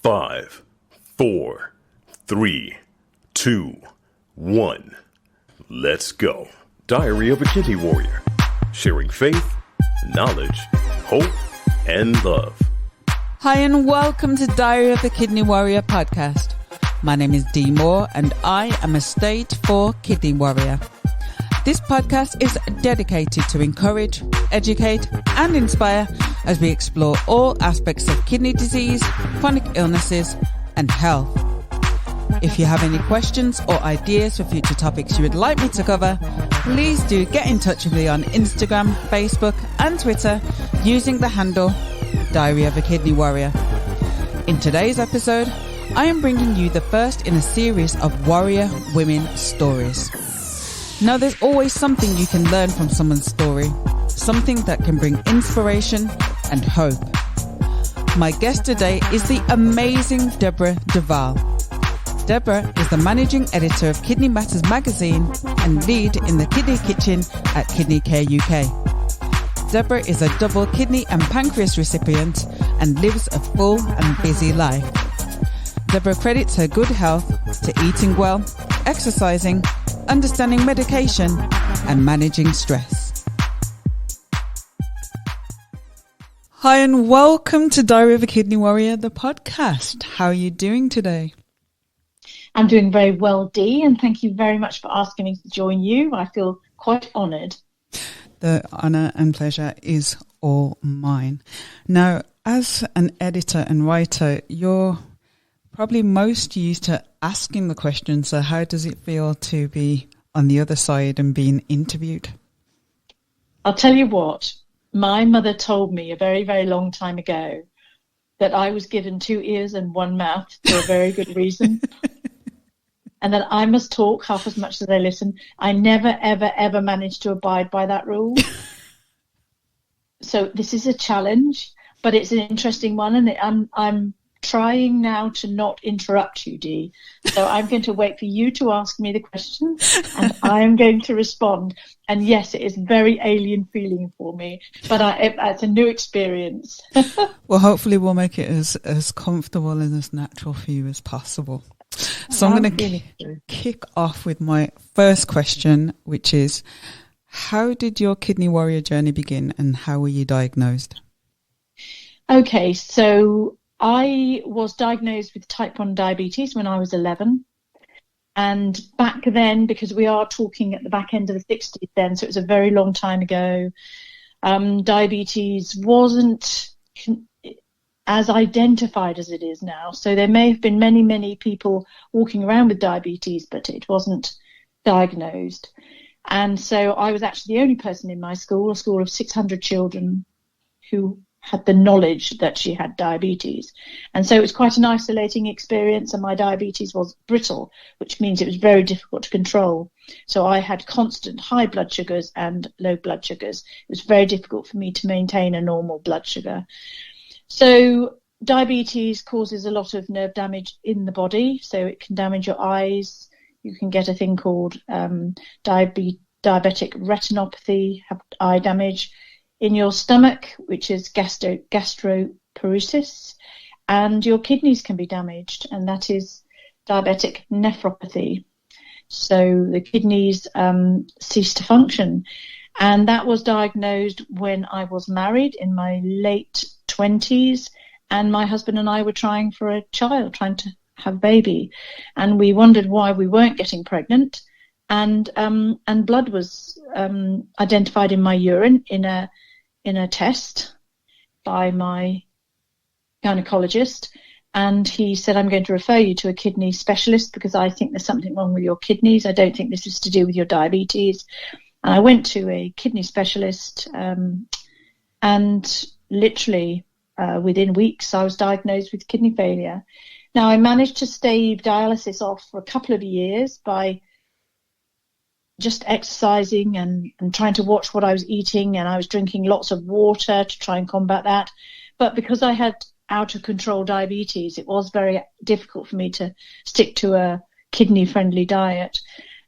5, 4, 3, 2, 1. Let's go. Diary of a Kidney Warrior. Sharing faith, knowledge, hope, and love. Hi and welcome to Diary of the Kidney Warrior podcast. My name is Dee Moore and I am a stage 4 kidney warrior. This podcast is dedicated to encourage, educate and inspire as we explore all aspects of kidney disease, chronic illnesses and health. If you have any questions or ideas for future topics you would like me to cover, please do get in touch with me on Instagram, Facebook and Twitter using the handle Diary of a Kidney Warrior. In today's episode, I am bringing you the first in a series of warrior women stories. Now, there's always something you can learn from someone's story, something that can bring inspiration and hope. My guest today is the amazing Deborah Duval. Deborah is the managing editor of Kidney Matters magazine and lead in the Kidney Kitchen at Kidney Care UK. Deborah is a double kidney and pancreas recipient and lives a full and busy life. Deborah credits her good health to eating well, exercising, understanding medication, and managing stress. Hi and welcome to Diary of a Kidney Warrior, the podcast. How are you doing today? I'm doing very well, Dee, and thank you very much for asking me to join you. I feel quite honoured. The honour and pleasure is all mine. Now, as an editor and writer, you're probably most used to asking the question, so how does it feel to be on the other side and being interviewed? I'll tell you what, my mother told me a very, very long time ago that I was given 2 ears and 1 mouth for a very good reason. And that I must talk half as much as I listen. I never, ever, ever managed to abide by that rule. So this is a challenge, but it's an interesting one. And I'm trying now to not interrupt you, Dee. So I'm going to wait for you to ask me the question and I'm going to respond. And yes, it is very alien feeling for me, but it's a new experience. Well, hopefully we'll make it as comfortable and as natural for you as possible. So I'm going to kick off with my first question, which is, how did your kidney warrior journey begin and how were you diagnosed? Okay, so I was diagnosed with type 1 diabetes when I was 11. And back then, because we are talking at the back end of the 60s then, so it was a very long time ago, diabetes wasn't as identified as it is now. So there may have been many, many people walking around with diabetes, but it wasn't diagnosed. And so I was actually the only person in my school, a school of 600 children, who had the knowledge that she had diabetes. And so it was quite an isolating experience, and my diabetes was brittle, which means it was very difficult to control. So I had constant high blood sugars and low blood sugars. It was very difficult for me to maintain a normal blood sugar. So diabetes causes a lot of nerve damage in the body. So it can damage your eyes. You can get a thing called diabetic retinopathy, have eye damage in your stomach, which is gastroparesis, and your kidneys can be damaged, and that is diabetic nephropathy. So the kidneys cease to function. And that was diagnosed when I was married in my late 20s, and my husband and I were trying for a child, trying to have a baby, and we wondered why we weren't getting pregnant. And blood was identified in my urine in a test by my gynecologist, and he said, I'm going to refer you to a kidney specialist because I think there's something wrong with your kidneys. I don't think this is to do with your diabetes. And I went to a kidney specialist, and literally within weeks I was diagnosed with kidney failure. Now, I managed to stave dialysis off for a couple of years by just exercising and trying to watch what I was eating, and I was drinking lots of water to try and combat that. But because I had out of control diabetes, it was very difficult for me to stick to a kidney friendly diet.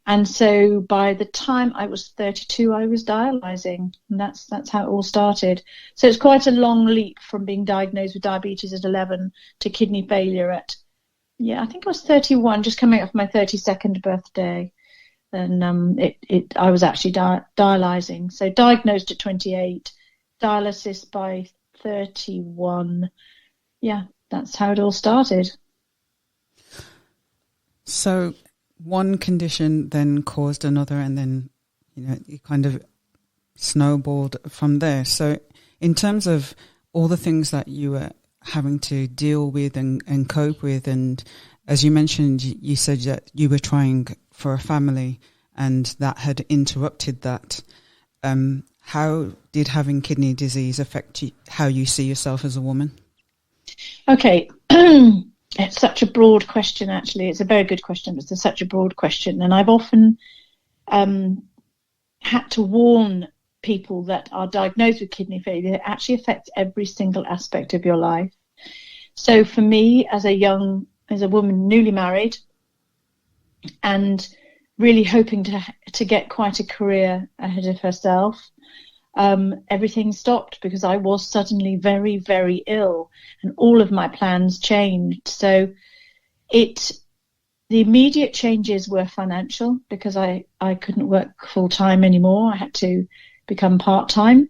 And so by the time I was 32, I was dialyzing, and that's how it all started. So it's quite a long leap from being diagnosed with diabetes at 11 to kidney failure at, I think I was 31, just coming up for my 32nd birthday. And I was actually dialyzing. So diagnosed at 28, dialysis by 31. Yeah, that's how it all started. So one condition then caused another, and then, it kind of snowballed from there. So in terms of all the things that you were having to deal with and cope with, and as you mentioned, you said that you were trying for a family and that had interrupted that. How did having kidney disease affect you, how you see yourself as a woman? Okay. It's such a broad question, actually. It's a very good question, but it's such a broad question. And I've often had to warn people that are diagnosed with kidney failure. It actually affects every single aspect of your life. So for me, as a woman newly married and really hoping to get quite a career ahead of herself, everything stopped because I was suddenly very, very ill, and all of my plans changed. So the immediate changes were financial, because I couldn't work full time anymore. I had to become part-time,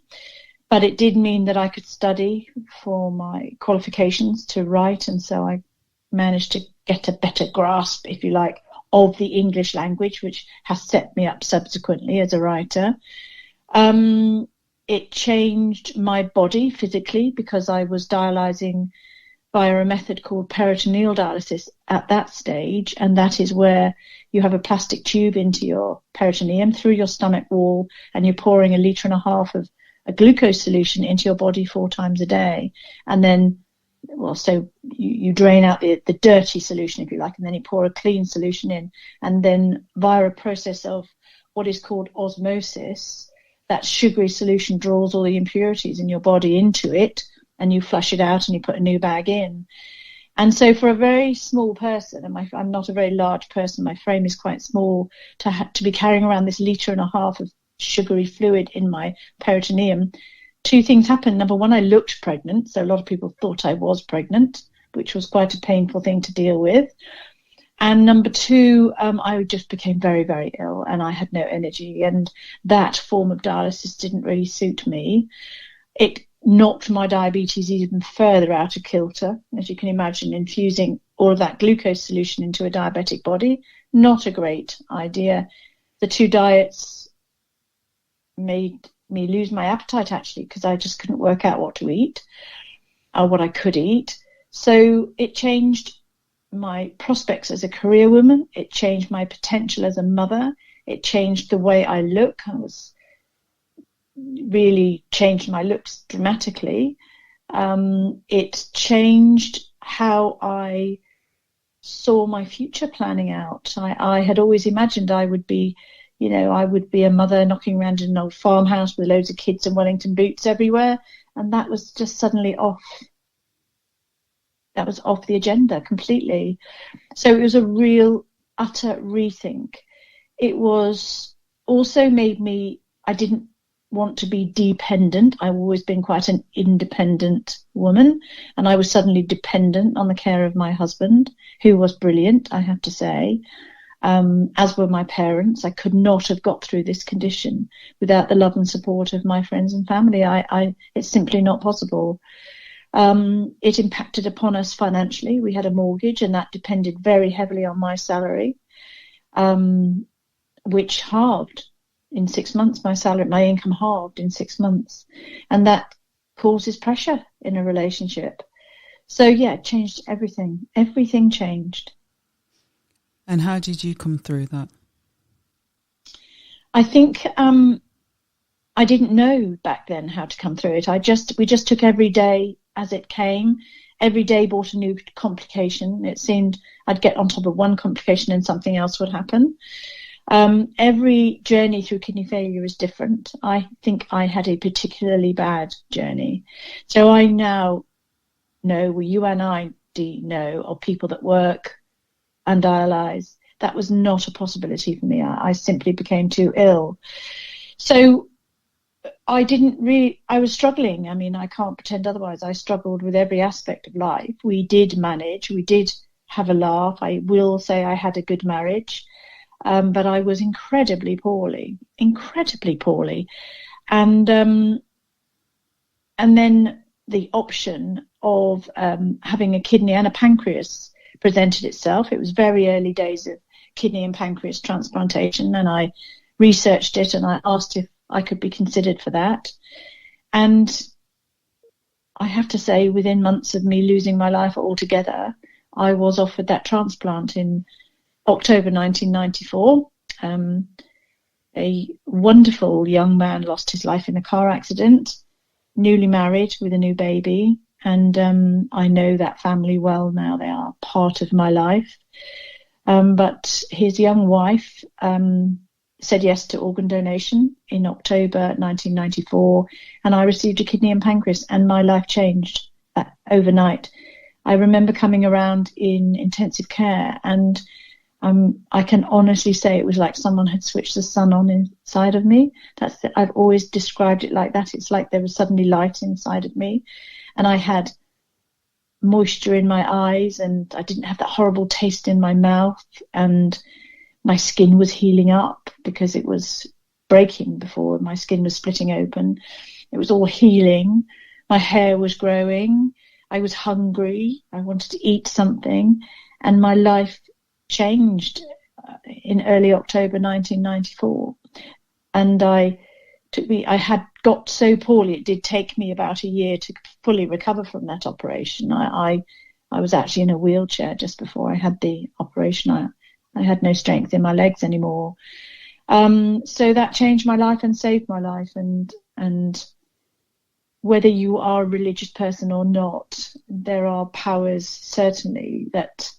but it did mean that I could study for my qualifications to write. And so I managed to get a better grasp, if you like, of the English language, which has set me up subsequently as a writer. It changed my body physically, because I was dialyzing via a method called peritoneal dialysis at that stage. And that is where you have a plastic tube into your peritoneum through your stomach wall, and you're pouring 1.5 liters of a glucose solution into your body 4 times a day. And then, so you drain out the dirty solution, if you like, and then you pour a clean solution in. And then via a process of what is called osmosis, that sugary solution draws all the impurities in your body into it, and you flush it out and you put a new bag in. And so for a very small person, and I'm not a very large person, my frame is quite small, to be carrying around this 1.5 liters of sugary fluid in my peritoneum, 2 things happened. Number one, I looked pregnant. So a lot of people thought I was pregnant, which was quite a painful thing to deal with. And number 2, I just became very, very ill, and I had no energy. And that form of dialysis didn't really suit me. It knocked my diabetes even further out of kilter. As you can imagine, infusing all of that glucose solution into a diabetic body, not a great idea. The 2 diets made me lose my appetite, actually, because I just couldn't work out what to eat or what I could eat. So it changed my prospects as a career woman. It changed my potential as a mother. It changed the way I look. Really changed my looks dramatically. It changed how I saw my future planning out. I had always imagined I would be a mother knocking around in an old farmhouse with loads of kids and Wellington boots everywhere. And that was just suddenly off. That was off the agenda completely. So it was a real, utter rethink. It was also I didn't want to be dependent. I've always been quite an independent woman, and I was suddenly dependent on the care of my husband, who was brilliant, I have to say, as were my parents. I could not have got through this condition without the love and support of my friends and family. It's simply not possible. It impacted upon us financially. We had a mortgage, and that depended very heavily on my salary, which halved in 6 months. My income halved in 6 months, and that causes pressure in a relationship. So yeah, it changed everything. Everything changed. And how did you come through that? I think I didn't know back then how to come through it. We just took every day as it came. Every day brought a new complication. It seemed I'd get on top of one complication and something else would happen. Every journey through kidney failure is different. I think I had a particularly bad journey. So I now know, well, you and I, Dee, know of people that work and dialyze that was not a possibility for me. I simply became too ill. So I was struggling. I mean, I can't pretend otherwise. I struggled with every aspect of life. We did manage. We did have a laugh. I will say I had a good marriage, but I was incredibly poorly. And then the option of having a kidney and a pancreas presented itself. It was very early days of kidney and pancreas transplantation, and I researched it and I asked if I could be considered for that. And I have to say, within months of me losing my life altogether, I was offered that transplant in October 1994. A wonderful young man lost his life in a car accident, newly married with a new baby. And I know that family well now. They are part of my life. But his young wife said yes to organ donation in October 1994, and I received a kidney and pancreas, and my life changed overnight. I remember coming around in intensive care, and I can honestly say it was like someone had switched the sun on inside of me. I've always described it like that. It's like there was suddenly light inside of me, and I had moisture in my eyes, and I didn't have that horrible taste in my mouth, and my skin was healing up because it was breaking before. My skin was splitting open. It was all healing. My hair was growing. I was hungry. I wanted to eat something, and my life changed in early October 1994. And I had got so poorly, it did take me about a year to fully recover from that operation. I was actually in a wheelchair just before I had the operation. I had no strength in my legs anymore. So that changed my life and saved my life. And whether you are a religious person or not, there are powers certainly that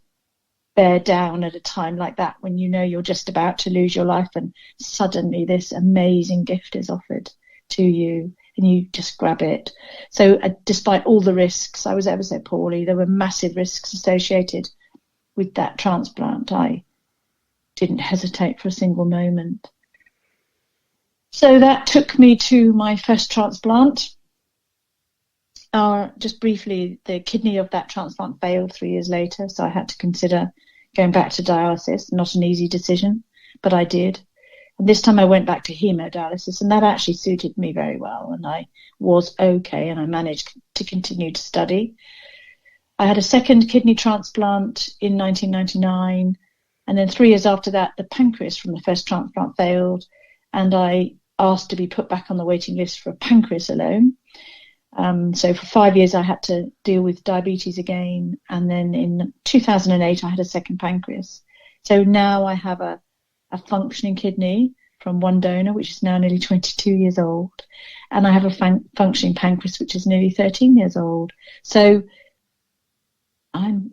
bear down at a time like that, when you know you're just about to lose your life and suddenly this amazing gift is offered to you and you just grab it. So despite all the risks, I was ever so poorly. There were massive risks associated with that transplant. I didn't hesitate for a single moment. So that took me to my first transplant. Just briefly, the kidney of that transplant failed 3 years later, so I had to consider going back to dialysis. Not an easy decision, but I did. And this time I went back to haemodialysis, and that actually suited me very well, and I was okay, and I managed to continue to study. I had a second kidney transplant in 1999, and then 3 years after that, the pancreas from the first transplant failed, and I asked to be put back on the waiting list for a pancreas alone. So for 5 years, I had to deal with diabetes again. And then in 2008, I had a second pancreas. So now I have a functioning kidney from one donor, which is now nearly 22 years old. And I have a functioning pancreas, which is nearly 13 years old. So I'm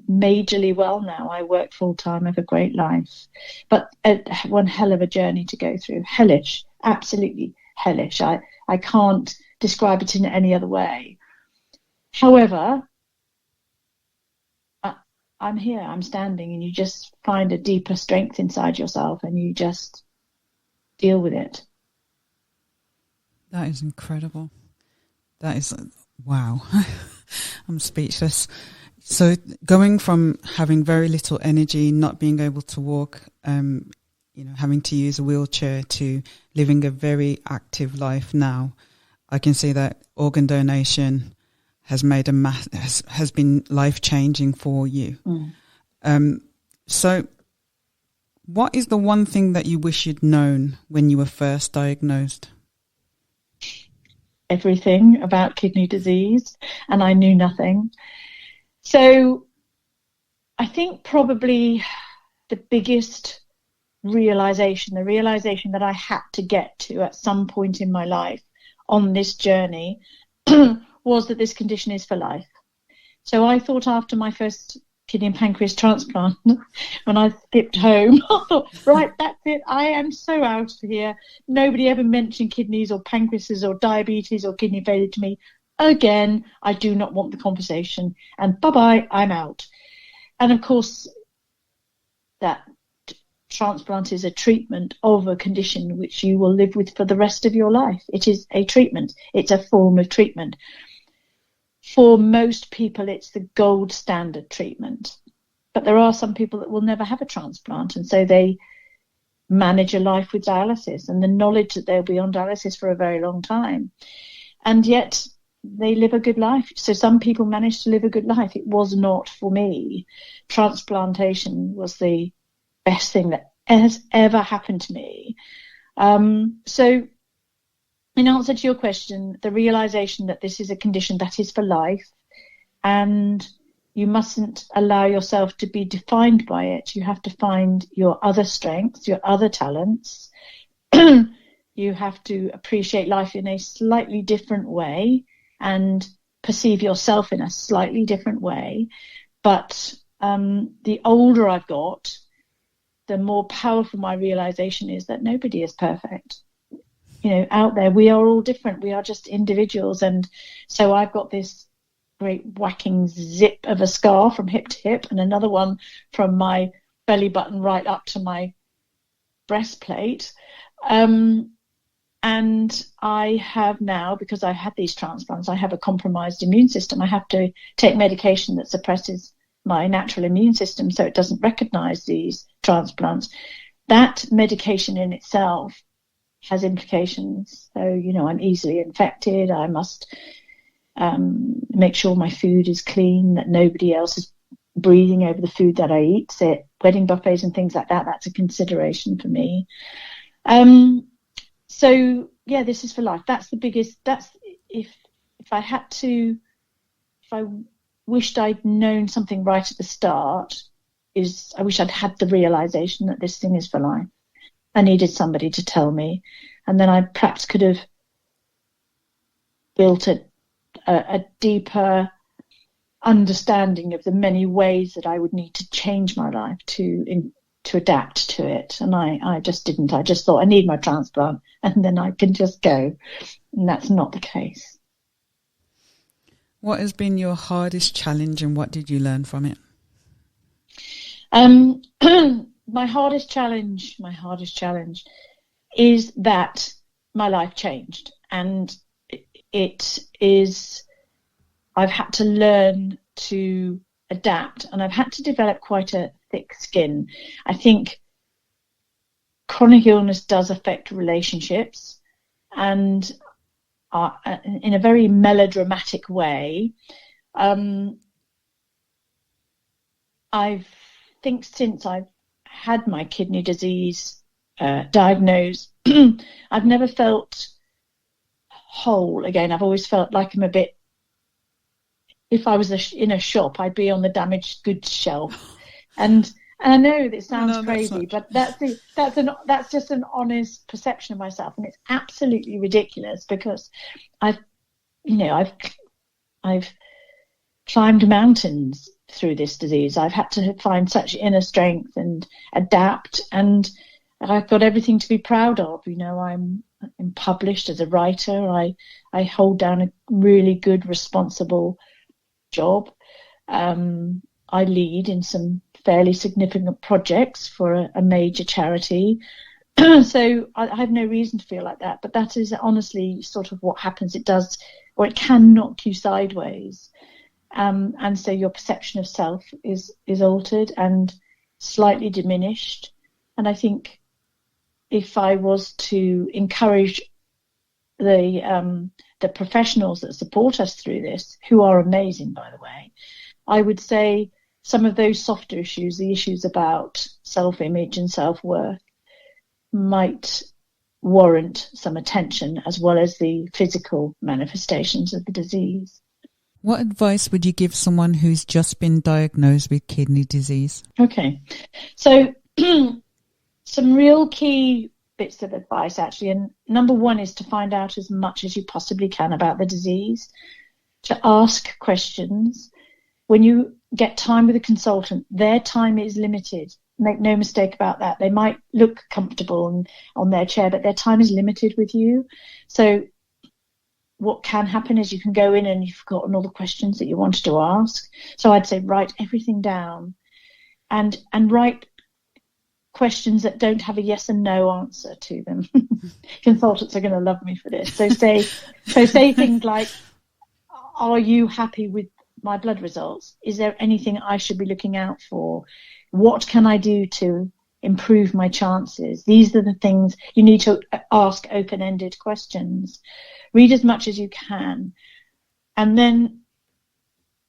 majorly well now. I work full time, have a great life, but one hell of a journey to go through. Hellish, absolutely hellish. I can't describe it in any other way. However, I'm here, I'm standing, and you just find a deeper strength inside yourself and you just deal with it. That is incredible. That is, wow. I'm speechless. So going from having very little energy, not being able to walk, having to use a wheelchair, to living a very active life now, I can see that organ donation has made has been life-changing for you. So what is the one thing that you wish you'd known when you were first diagnosed? Everything about kidney disease, and I knew nothing. So I think probably the biggest realization, the realization that I had to get to at some point in my life on this journey was that this condition is for life. So I thought after my first kidney and pancreas transplant, when I skipped home, I thought, right, that's it. I am so out of here. Nobody ever mentioned kidneys or pancreases or diabetes or kidney failure to me again. I do not want the conversation. And bye-bye, I'm out. And of course, that transplant is a treatment of a condition which you will live with for the rest of your life. It is a treatment. It's a form of treatment. For most people, it's the gold standard treatment. But there are some people that will never have a transplant, and so they manage a life with dialysis and the knowledge that they'll be on dialysis for a very long time. And yet they live a good life. So some people manage to live a good life. It was not for me. Transplantation was the best thing that has ever happened to me. So in answer to your question, the realization that this is a condition that is for life, and you mustn't allow yourself to be defined by it. You have to find your other strengths, your other talents. You have to appreciate life in a slightly different way and perceive yourself in a slightly different way. But the older I've got, the more powerful my realization is that nobody is perfect. You know, out there, we are all different. We are just individuals. And so I've got this great whacking zip of a scar from hip to hip, and another one from my belly button right up to my breastplate. And I have now, because I've had these transplants, I have a compromised immune system. I have to take medication that suppresses my natural immune system so it doesn't recognize these transplants. That medication in itself has implications. So, you know, I'm easily infected. I must make sure my food is clean, that nobody else is breathing over the food that I eat. So wedding buffets and things like that, that's a consideration for me. So yeah, this is for life. That's the biggest, that's if I wished I'd known something right at the start, is I wish I'd had the realization that this thing is for life. I needed somebody to tell me, and then I perhaps could have built a deeper understanding of the many ways that I would need to change my life to adapt to it. And I just didn't. I just thought I need my transplant and then I can just go. And that's not the case. What has been your hardest challenge and what did you learn from it? My hardest challenge is that my life changed, and I've had to learn to adapt, and I've had to develop quite a thick skin. I think chronic illness does affect relationships, and in a very melodramatic way. I think since I've had my kidney disease diagnosed, I've never felt whole again. I've always felt like I'm a bit, if I was in a shop, I'd be on the damaged goods shelf. And I know that sounds crazy, but that's just an honest perception of myself, and it's absolutely ridiculous because I've climbed mountains through this disease. I've had to find such inner strength and adapt, and I've got everything to be proud of. You know, I'm published as a writer. I hold down a really good, responsible job. I lead in some fairly significant projects for a major charity. So I have no reason to feel like that, but that is honestly sort of what happens. It does, or it can knock you sideways. And so your perception of self is altered and slightly diminished. And I think if I was to encourage the professionals that support us through this, who are amazing, by the way, I would say some of those softer issues, the issues about self-image and self-worth, might warrant some attention, as well as the physical manifestations of the disease. What advice would you give someone who's just been diagnosed with kidney disease? Okay, so some real key bits of advice, actually. And number one is to find out as much as you possibly can about the disease, to ask questions. When you get time with a consultant, their time is limited. Make no mistake about that. They might look comfortable on their chair, but their time is limited with you. So what can happen is you can go in and you've forgotten all the questions that you wanted to ask. So I'd say write everything down and write questions that don't have a yes and no answer to them. Consultants are going to love me for this. So say things like, are you happy with my blood results? Is there anything I should be looking out for? What can I do to improve my chances? These are the things you need to ask, open-ended questions. Read as much as you can. And then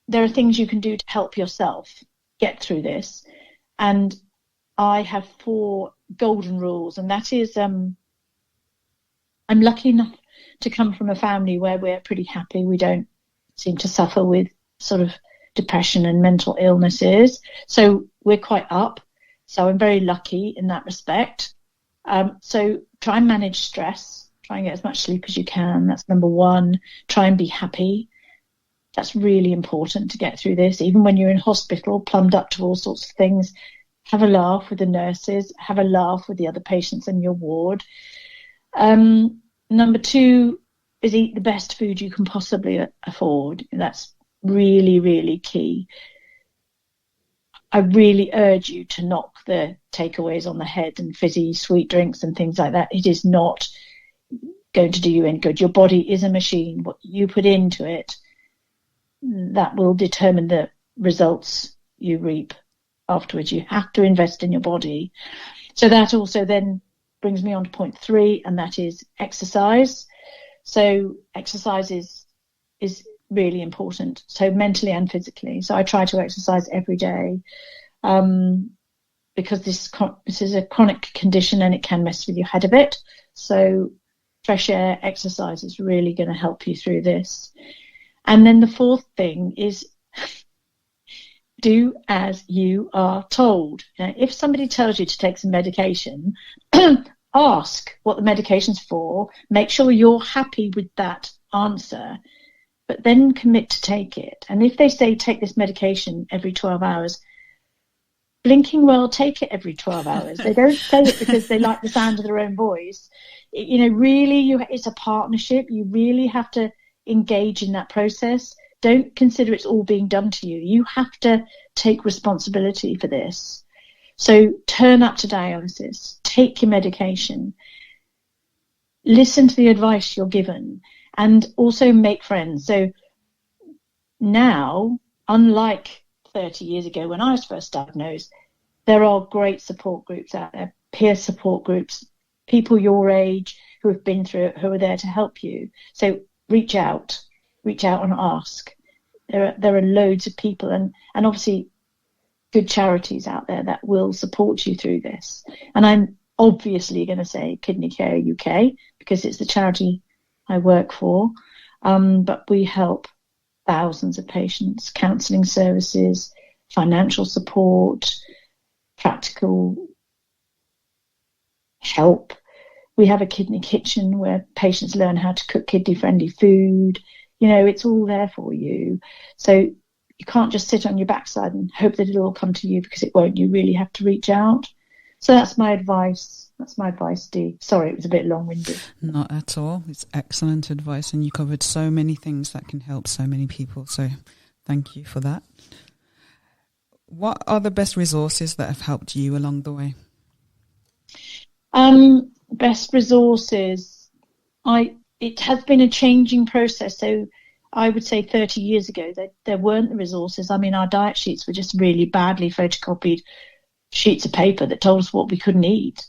there are things you can do to help yourself get through this. And I have 4 golden rules, and that is, I'm lucky enough to come from a family where we're pretty happy. We don't seem to suffer with sort of depression and mental illnesses. So we're quite up. So I'm very lucky in that respect. So try and manage stress. Try and get as much sleep as you can. That's number 1. Try and be happy. That's really important to get through this. Even when you're in hospital, plumbed up to all sorts of things, have a laugh with the nurses, have a laugh with the other patients in your ward. Number 2 is eat the best food you can possibly afford. That's really, really key. I really urge you to knock the takeaways on the head and fizzy sweet drinks and things like that. It is not going to do you any good. Your body is a machine. What you put into it, that will determine the results you reap afterwards. You have to invest in your body. So that also then brings me on to point 3, and that is exercise. So exercise is really important, so mentally and physically. So I try to exercise every day because this is a chronic condition and it can mess with your head a bit. So fresh air, exercise is really going to help you through this. And then the 4th thing is do as you are told. Now, if somebody tells you to take some medication, ask what the medication's for. Make sure you're happy with that answer, but then commit to take it. And if they say take this medication every 12 hours, blinking well, take it every 12 hours. They don't say it because they like the sound of their own voice. Really, it's a partnership. You really have to engage in that process. Don't consider it's all being done to you. You have to take responsibility for this. So turn up to dialysis, take your medication, listen to the advice you're given, and also make friends. So now, unlike 30 years ago when I was first diagnosed, there are great support groups out there, peer support groups, people your age who have been through it, who are there to help you. So reach out and ask. There are loads of people and obviously good charities out there that will support you through this. And I'm obviously going to say Kidney Care UK because it's the charity I work for. But we help thousands of patients, counselling services, financial support, practical help. We have a kidney kitchen where patients learn how to cook kidney-friendly food. It's all there for you. So you can't just sit on your backside and hope that it'll all come to you because it won't. You really have to reach out. So that's my advice. That's my advice, Dee. Sorry, it was a bit long-winded. Not at all. It's excellent advice, and you covered so many things that can help so many people. So thank you for that. What are the best resources that have helped you along the way? Best resources. It has been a changing process. So I would say 30 years ago there weren't the resources. I mean, our diet sheets were just really badly photocopied sheets of paper that told us what we couldn't eat.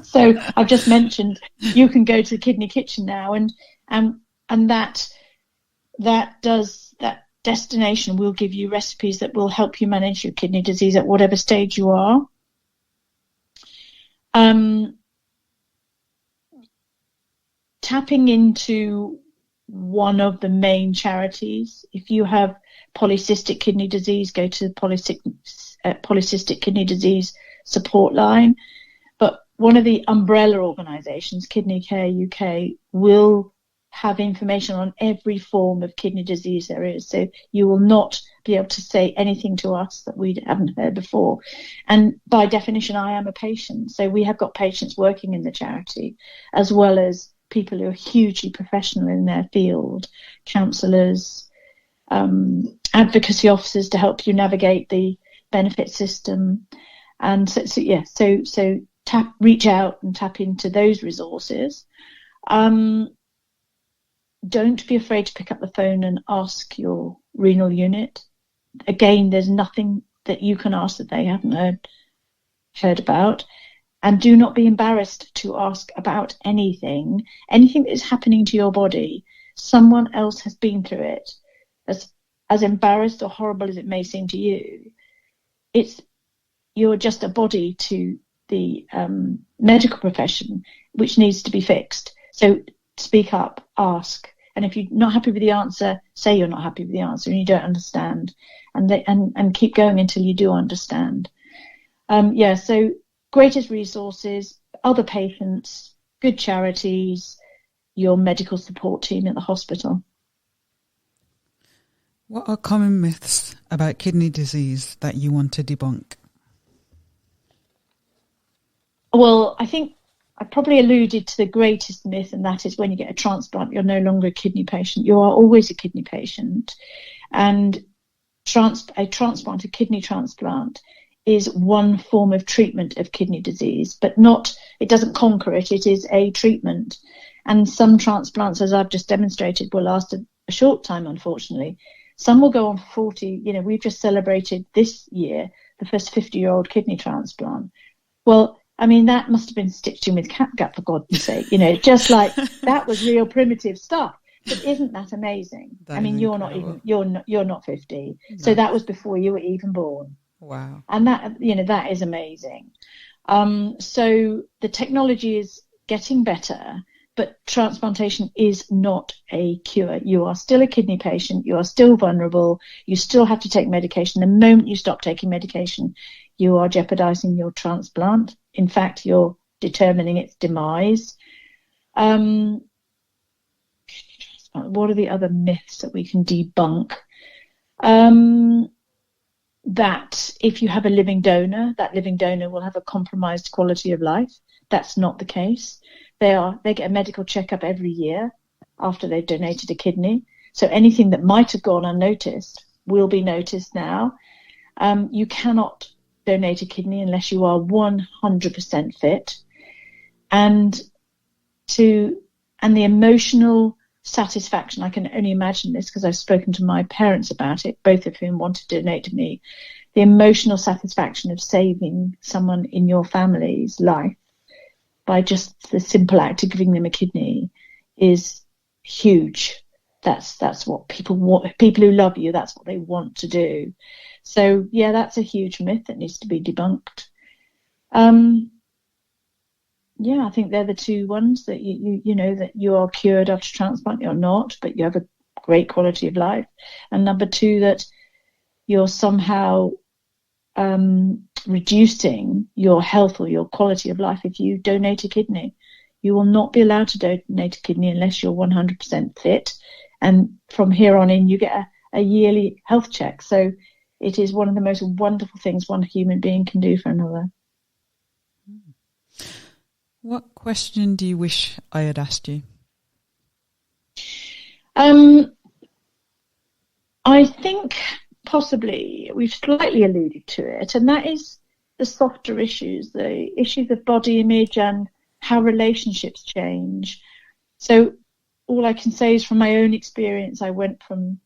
So I've just mentioned you can go to the Kidney Kitchen now, and that destination will give you recipes that will help you manage your kidney disease at whatever stage you are. Tapping into one of the main charities. If you have polycystic kidney disease, go to the polycystic kidney disease support line. But one of the umbrella organisations, Kidney Care UK, will have information on every form of kidney disease there is. So you will not be able to say anything to us that we haven't heard before. And by definition, I am a patient. So we have got patients working in the charity, as well as people who are hugely professional in their field, counsellors, advocacy officers to help you navigate the benefit system. And so reach out and tap into those resources. Don't be afraid to pick up the phone and ask your renal unit. Again, there's nothing that you can ask that they haven't heard about. And do not be embarrassed to ask about anything that is happening to your body. Someone else has been through it. As embarrassed or horrible as it may seem to you, you're just a body to the medical profession, which needs to be fixed. So speak up, ask. And if you're not happy with the answer, say you're not happy with the answer and you don't understand, and keep going until you do understand. So greatest resources, other patients, good charities, your medical support team at the hospital. What are common myths about kidney disease that you want to debunk? Well, I think I probably alluded to the greatest myth, and that is when you get a transplant, you're no longer a kidney patient. You are always a kidney patient. And a kidney transplant, is one form of treatment of kidney disease, but it doesn't conquer it. It is a treatment. And some transplants, as I've just demonstrated, will last a short time, unfortunately. Some will go on for 40. We've just celebrated this year the first 50-year-old kidney transplant. Well, I mean, that must have been stitched in with catgut, for God's sake. Just like that was real primitive stuff. But isn't that amazing? You're not 50, no. So that was before you were even born. Wow. And that is amazing. So the technology is getting better, but transplantation is not a cure. You are still a kidney patient. You are still vulnerable. You still have to take medication. The moment you stop taking medication, you are jeopardizing your transplant. In fact, you're determining its demise. What are the other myths that we can debunk? That if you have a living donor, that living donor will have a compromised quality of life. That's not the case. They get a medical checkup every year after they've donated a kidney. So anything that might have gone unnoticed will be noticed now. You cannot donate a kidney unless you are 100% fit. And the emotional satisfaction, I can only imagine this because I've spoken to my parents about it, both of whom want to donate to me. The emotional satisfaction of saving someone in your family's life by just the simple act of giving them a kidney is huge. That's what people want. People who love you, that's what they want to do. So yeah, that's a huge myth that needs to be debunked. Yeah, I think they're the two ones that that you are cured after transplant. You're not, but you have a great quality of life. And number two, that you're somehow reducing your health or your quality of life if you donate a kidney. You will not be allowed to donate a kidney unless you're 100% fit. And from here on in, you get a yearly health check. So it is one of the most wonderful things one human being can do for another. What question do you wish I had asked you? I think possibly we've slightly alluded to it, and that is the softer issues, the issues of body image and how relationships change. So all I can say is from my own experience, I went from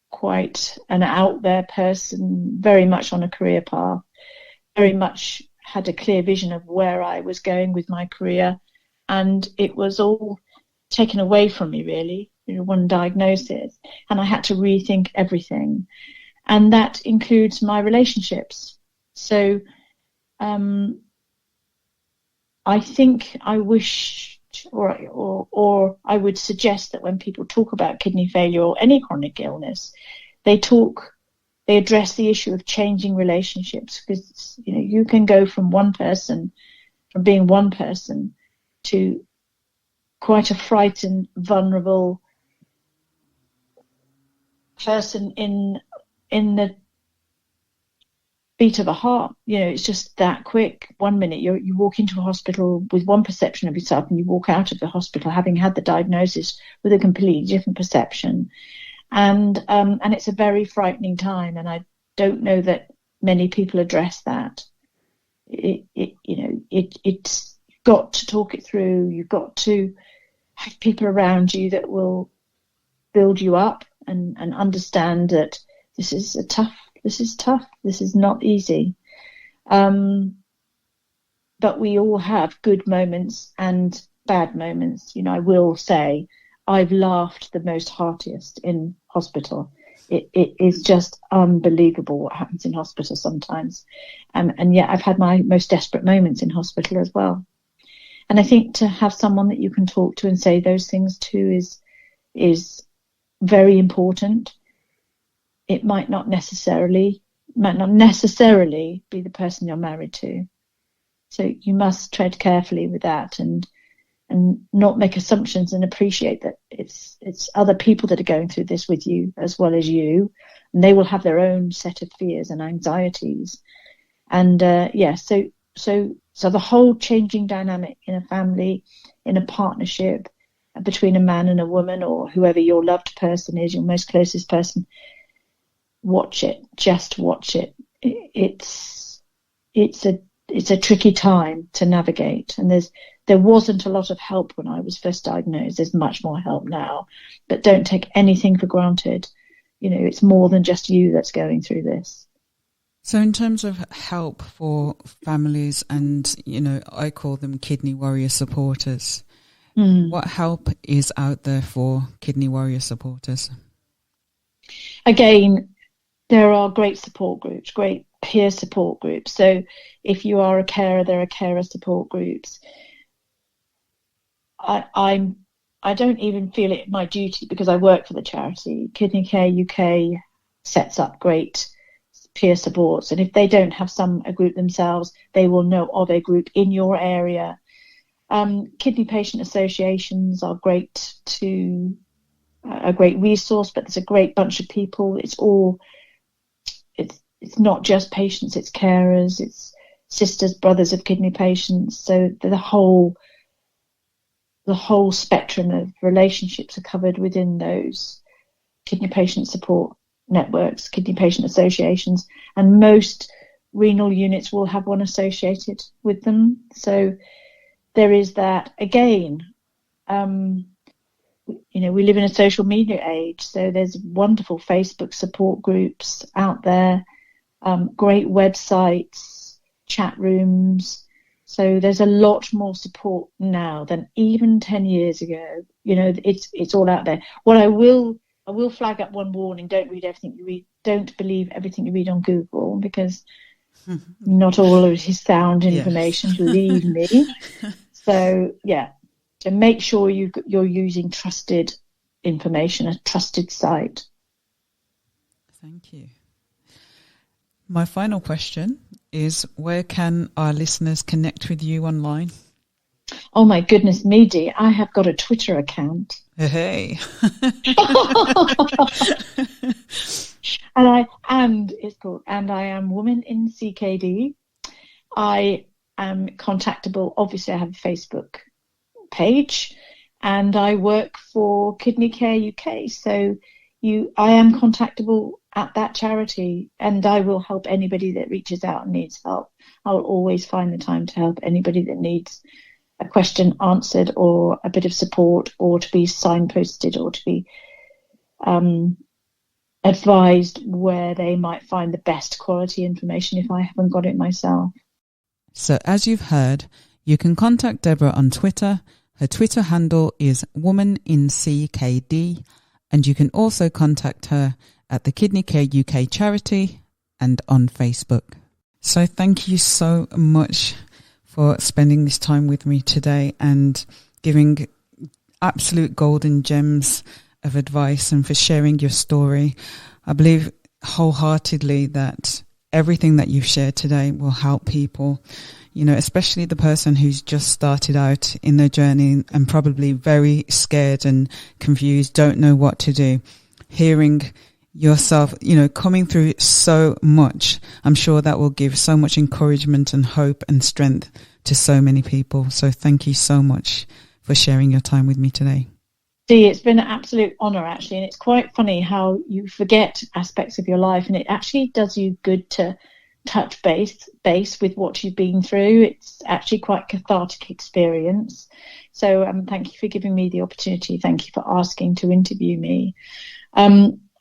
quite an out there person, very much on a career path, very much had a clear vision of where I was going with my career, and it was all taken away from me, really, one diagnosis, and I had to rethink everything, and that includes my relationships. So I think I wish, or I would suggest that when people talk about kidney failure or any chronic illness, they address the issue of changing relationships, because you can go from being one person to quite a frightened, vulnerable person in the beat of a heart. It's just that quick. 1 minute you walk into a hospital with one perception of yourself, and you walk out of the hospital having had the diagnosis with a completely different perception. And it's a very frightening time, and I don't know that many people address that. it's got to talk it through. You've got to have people around you that will build you up and understand that this is tough. This is not easy. But we all have good moments and bad moments. I will say I've laughed the most heartiest in hospital. It is just unbelievable what happens in hospital sometimes. And yet I've had my most desperate moments in hospital as well. And I think to have someone that you can talk to and say those things to is very important. It might not necessarily be the person you're married to. So you must tread carefully with that and not make assumptions, and appreciate that it's other people that are going through this with you as well as you, and they will have their own set of fears and anxieties. And so the whole changing dynamic in a family, in a partnership between a man and a woman, or whoever your loved person is, your most closest person, watch it. Just watch it. It's a tricky time to navigate, and there wasn't a lot of help when I was first diagnosed. There's much more help now, but don't take anything for granted. It's more than just you that's going through this. So in terms of help for families and, I call them kidney warrior supporters, what help is out there for kidney warrior supporters? Again, there are great support groups, great peer support groups. So if you are a carer, there are carer support groups. I don't even feel it my duty, because I work for the charity. Kidney Care UK sets up great peer supports, and if they don't have a group themselves, they will know of a group in your area. Kidney patient associations are a great resource, but there's a great bunch of people. It's not just patients, it's carers, it's sisters, brothers of kidney patients. So the whole spectrum of relationships are covered within those kidney patient support networks, kidney patient associations, and most renal units will have one associated with them. So there is that. Again, we live in a social media age, so there's wonderful Facebook support groups out there, great websites, chat rooms. So there's a lot more support now than even 10 years ago. It's all out there. What I will flag up one warning: don't read everything you read. Don't believe everything you read on Google, because not all of it is sound information, believe me. So to make sure you're using trusted information, a trusted site. Thank you. My final question is, where can our listeners connect with you online? Oh my goodness me, Dee, I have got a Twitter account. Hey. and it's called And I Am Woman in CKD. I am contactable. Obviously, I have a Facebook page, and I work for Kidney Care UK. So I am contactable at that charity, and I will help anybody that reaches out and needs help. I will always find the time to help anybody that needs a question answered, or a bit of support, or to be signposted, or to be advised where they might find the best quality information if I haven't got it myself. So as you've heard, you can contact Deborah on Twitter. Her Twitter handle is WomanInCKD, and you can also contact her at the Kidney Care UK charity and on Facebook. So thank you so much for spending this time with me today and giving absolute golden gems of advice, and for sharing your story. I believe wholeheartedly that everything that you've shared today will help people, especially the person who's just started out in their journey and probably very scared and confused, don't know what to do. Hearing yourself, coming through so much, I'm sure that will give so much encouragement and hope and strength to so many people. So thank you so much for sharing your time with me today. Dee, it's been an absolute honour, actually, and it's quite funny how you forget aspects of your life, and it actually does you good to touch base with what you've been through. It's actually quite a cathartic experience. So thank you for giving me the opportunity. Thank you for asking to interview me.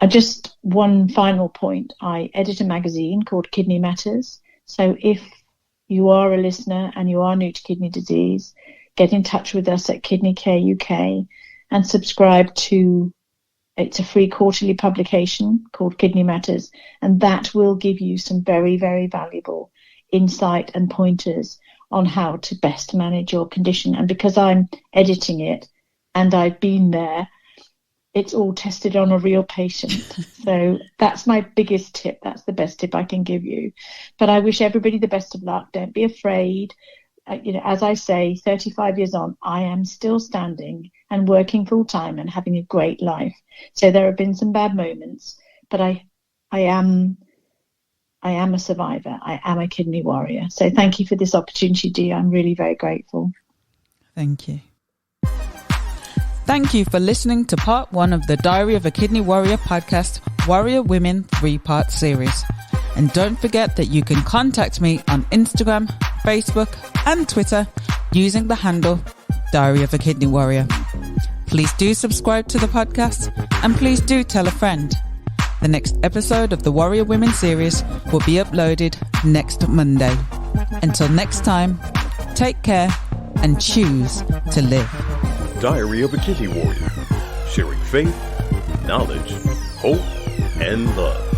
Just one final point. I edit a magazine called Kidney Matters. So if you are a listener and you are new to kidney disease, get in touch with us at Kidney Care UK and subscribe to, it's a free quarterly publication called Kidney Matters, and that will give you some very, very valuable insight and pointers on how to best manage your condition. And because I'm editing it and I've been there, it's all tested on a real patient. So that's my biggest tip. That's the best tip I can give you. But I wish everybody the best of luck. Don't be afraid. As I say, 35 years on, I am still standing and working full time and having a great life. So there have been some bad moments, but I am a survivor. I am a kidney warrior. So thank you for this opportunity, Dee. I'm really very grateful. Thank you. Thank you for listening to part 1 of the Diary of a Kidney Warrior podcast, Warrior Women 3-part series. And don't forget that you can contact me on Instagram, Facebook and Twitter using the handle Diary of a Kidney Warrior. Please do subscribe to the podcast and please do tell a friend. The next episode of the Warrior Women series will be uploaded next Monday. Until next time, take care and choose to live. Diary of a Kidney Warrior, sharing faith, knowledge, hope, and love.